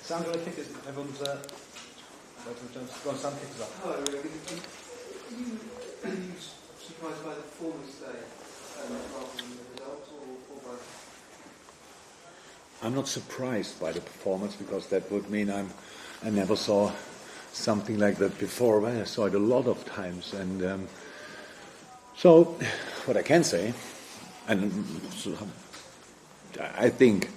Sam, do you want to kick this? Everyone's going Sam, kick us off. Hello, are you surprised by the performance today rather than the results, or both? I'm not surprised by the performance, because that would mean I never saw something like that before. Well, I saw it a lot of times, and so what I can say, and I think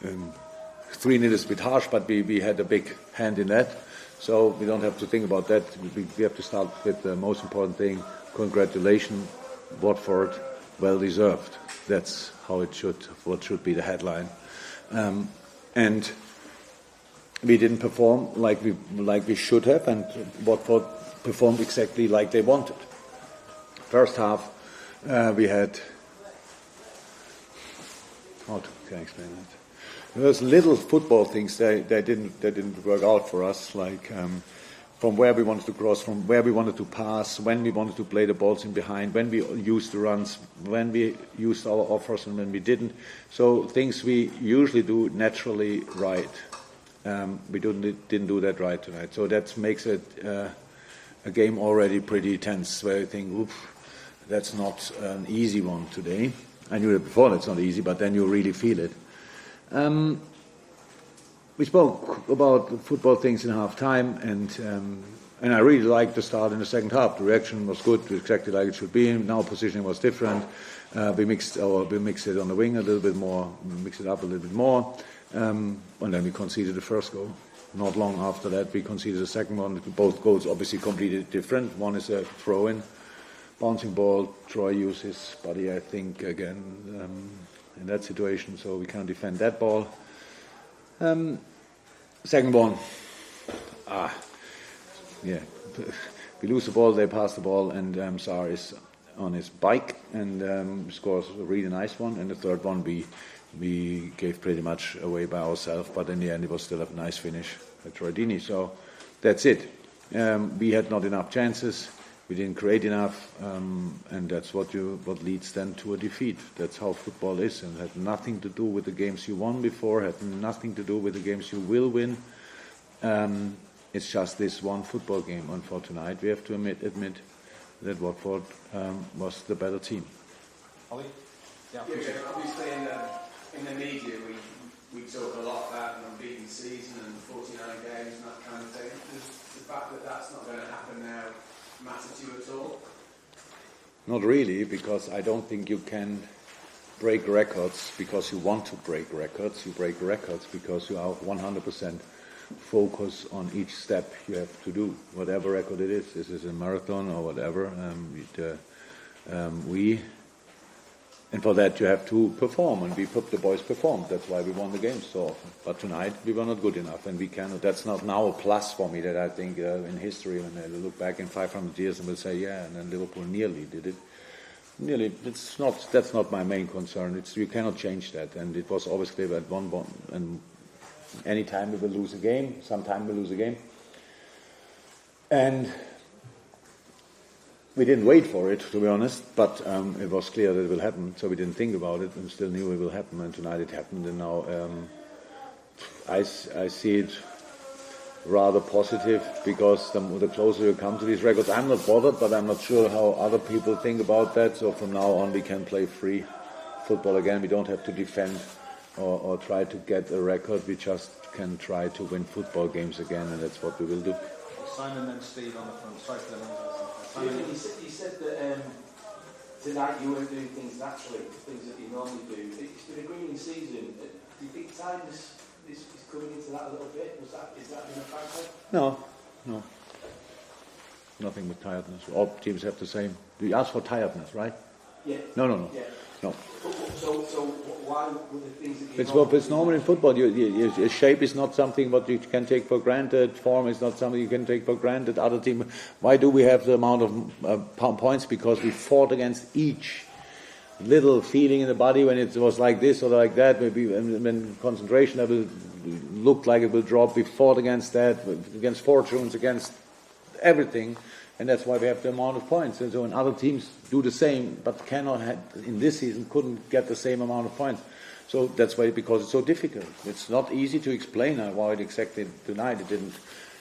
3-0 is a bit harsh, but we had a big hand in that, so we don't have to think about that. We have to start with the most important thing. Congratulations, Watford, well deserved. That's how it should. What should be the headline. And we didn't perform like we should have, and Watford performed exactly like they wanted. First half, we had. How can I explain that? There was little football things they didn't work out for us, like from where we wanted to cross, from where we wanted to pass, when we wanted to play the balls in behind, when we used the runs, when we used our offers and when we didn't. So things we usually do naturally right. We didn't do that right tonight. So that makes it a game already pretty tense, where you think, oops, that's not an easy one today. I knew that before, that's not easy, but then you really feel it. We spoke about football things in half time, and I really liked the start in the second half. The reaction was good, exactly like it should be. Now positioning was different. We mixed it on the wing a little bit more, mixed it up a little bit more, and then we conceded the first goal. Not long after that, we conceded the second one. Both goals obviously completely different. One is a throw-in, bouncing ball. Troy used his body, I think, again in that situation, so we can't defend that ball. Second one, we lose the ball, they pass the ball, and Sarr is on his bike and scores a really nice one. And the third one we gave pretty much away by ourselves, but in the end it was still a nice finish by Troy Deeney. So that's it. We had not enough chances. We didn't create enough, and that's what leads then to a defeat. That's how football is, and it had nothing to do with the games you won before, had nothing to do with the games you will win. It's just this one football game, and for tonight we have to admit that Watford was the better team. Ollie? Yeah, obviously in the media we talk a lot about an unbeaten season and 49 games and that kind of thing. Does the fact that that's not going to happen now matter to you at all? Not really, because I don't think you can break records because you want to break records. You break records because you are 100% focused on each step you have to do, whatever record it is. This is a marathon or whatever. And for that you have to perform, and the boys performed. That's why we won the game so often. But tonight we were not good enough, and we cannot. That's not now a plus for me that I think in history when they look back in 500 years and will say, yeah, and then Liverpool nearly did it. Nearly, that's not my main concern. You cannot change that, and it was always clear at one point. And any time we will lose a game, sometime we lose a game, and we didn't wait for it, to be honest, but it was clear that it will happen, so we didn't think about it and still knew it will happen, and tonight it happened, and now I see it rather positive, because the closer you come to these records, I'm not bothered, but I'm not sure how other people think about that, so from now on we can play free football again. We don't have to defend or try to get a record, we just can try to win football games again, and that's what we will do. Simon and Steve on the front. Sorry for the You said that tonight you weren't doing things naturally, things that you normally do. It's been a greening season. Do you think tiredness is coming into that a little bit? Is that been a factor? No. Nothing with tiredness. All teams have the same. You ask for tiredness, right? Yeah. No. Yeah. No. So why were the things that you It's normal in football. Your shape is not something what you can take for granted. Form is not something you can take for granted. Other team. Why do we have the amount of points? Because we fought against each little feeling in the body when it was like this or like that. Maybe when concentration level looked like it will drop, we fought against that, against fortunes, against everything. And that's why we have the amount of points. And so when other teams do the same, but cannot in this season couldn't get the same amount of points. So that's why, because it's so difficult. It's not easy to explain why it exactly tonight it didn't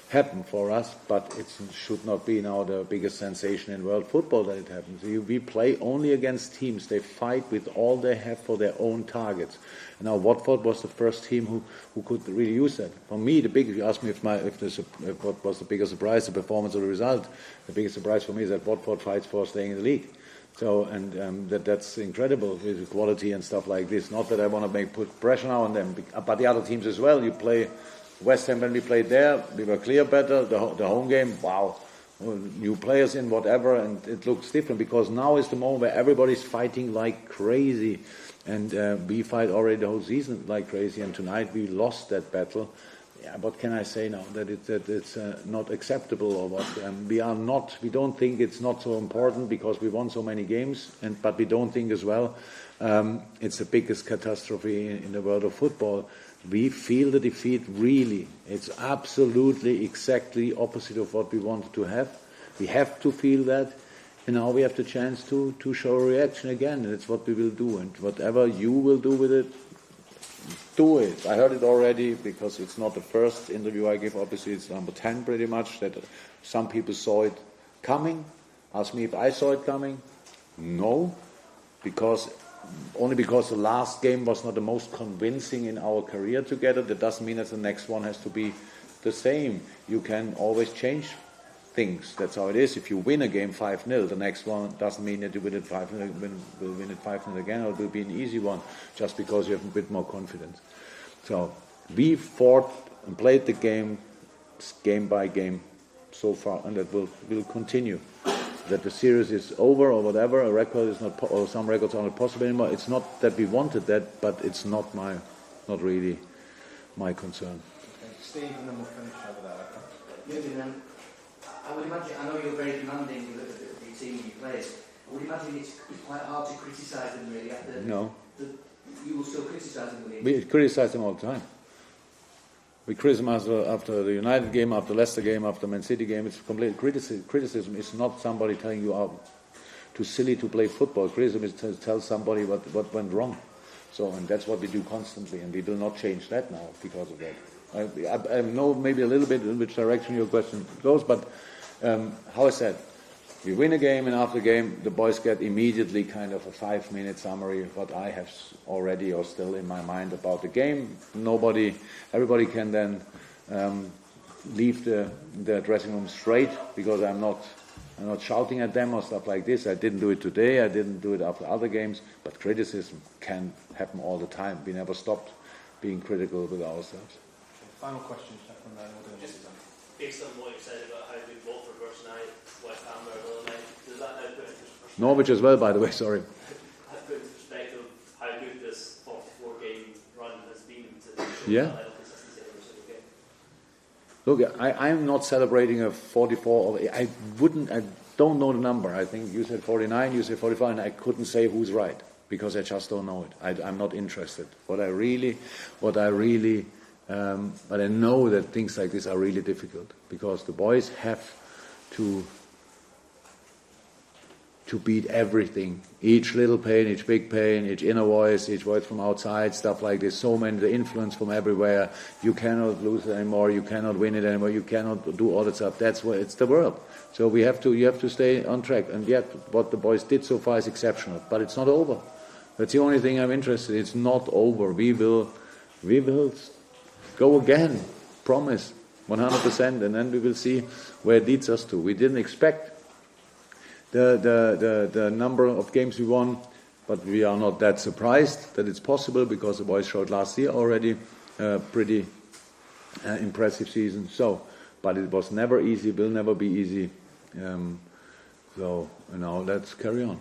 happen for us, but it should not be now the biggest sensation in world football that it happens. We play only against teams. They fight with all they have for their own targets. And now Watford was the first team who could really use that. For me, if you ask me what was the biggest surprise, the performance or the result, the biggest surprise for me is that Watford fights for staying in the league. So, and that's incredible with quality and stuff like this. Not that I want to put pressure now on them, but the other teams as well. You play West Ham, when we played there, we were clear better. The home game, wow, new players in, whatever, and it looks different because now is the moment where everybody's fighting like crazy, and we fight already the whole season like crazy. And tonight we lost that battle. Yeah, what can I say now? That it's not acceptable or what? We don't think it's not so important because we won so many games, but we don't think as well it's the biggest catastrophe in the world of football. We feel the defeat really. It's absolutely exactly opposite of what we wanted to have. We have to feel that, and now we have the chance to show a reaction again, and it's what we will do. And whatever you will do with it, do it. I heard it already because it's not the first interview I give. Obviously, it's number 10 pretty much. That some people saw it coming. Ask me if I saw it coming. No, only because the last game was not the most convincing in our career together. That doesn't mean that the next one has to be the same. You can always change things. That's how it is. If you win a game 5-0, the next one doesn't mean that you win it 5-0, will win it 5-0 again, or it will be an easy one just because you have a bit more confidence. So we fought and played the game by game so far, and that will continue. That the series is over or whatever, a record is not, or some records are not possible anymore. It's not that we wanted that, but it's not really my concern. Okay, Steve, and then we'll finish over there. Jürgen, I would imagine, I know you're very demanding of your team and your players. I would imagine it's quite hard to criticise them really after. No. You will still criticise them, will you? We criticise them all the time. We criticise after the United game, after the Leicester game, after the Man City game. It's complete criticism. It's not somebody telling you are too silly to play football. Criticism is to tell somebody what went wrong. So, and that's what we do constantly, and we will not change that now because of that. I know maybe a little bit in which direction your question goes, but how I said, we win a game, and after the game, the boys get immediately kind of a 5-minute summary of what I have already or still in my mind about the game. Everybody can then leave the dressing room straight because I'm not shouting at them or stuff like this. I didn't do it today. I didn't do it after other games. But criticism can happen all the time. We never stopped being critical with ourselves. Final question, Stefan, then we'll do Just based on what you said about how good Watford were tonight, West Ham were the other night, does that now put into perspective? Norwich as well, by the way, sorry. That put into perspective how good this 44-game run has been to show Yeah. that level of consistency every single game. Look, I'm not celebrating a 44. I don't know the number. I think you said 49, you said 45, and I couldn't say who's right because I just don't know it. I'm not interested. But I know that things like this are really difficult because the boys have to beat everything. Each little pain, each big pain, each inner voice, each voice from outside, stuff like this. So many, the influence from everywhere. You cannot lose it anymore. You cannot win it anymore. You cannot do all that stuff. That's what it's the world. So you have to stay on track. And yet, what the boys did so far is exceptional. But it's not over. That's the only thing I'm interested in. It's not over. We will go again. Promise. 100%. And then we will see where it leads us to. We didn't expect the number of games we won, but we are not that surprised that it's possible because the boys showed last year already a pretty impressive season. So, but it was never easy, will never be easy. So now let's carry on.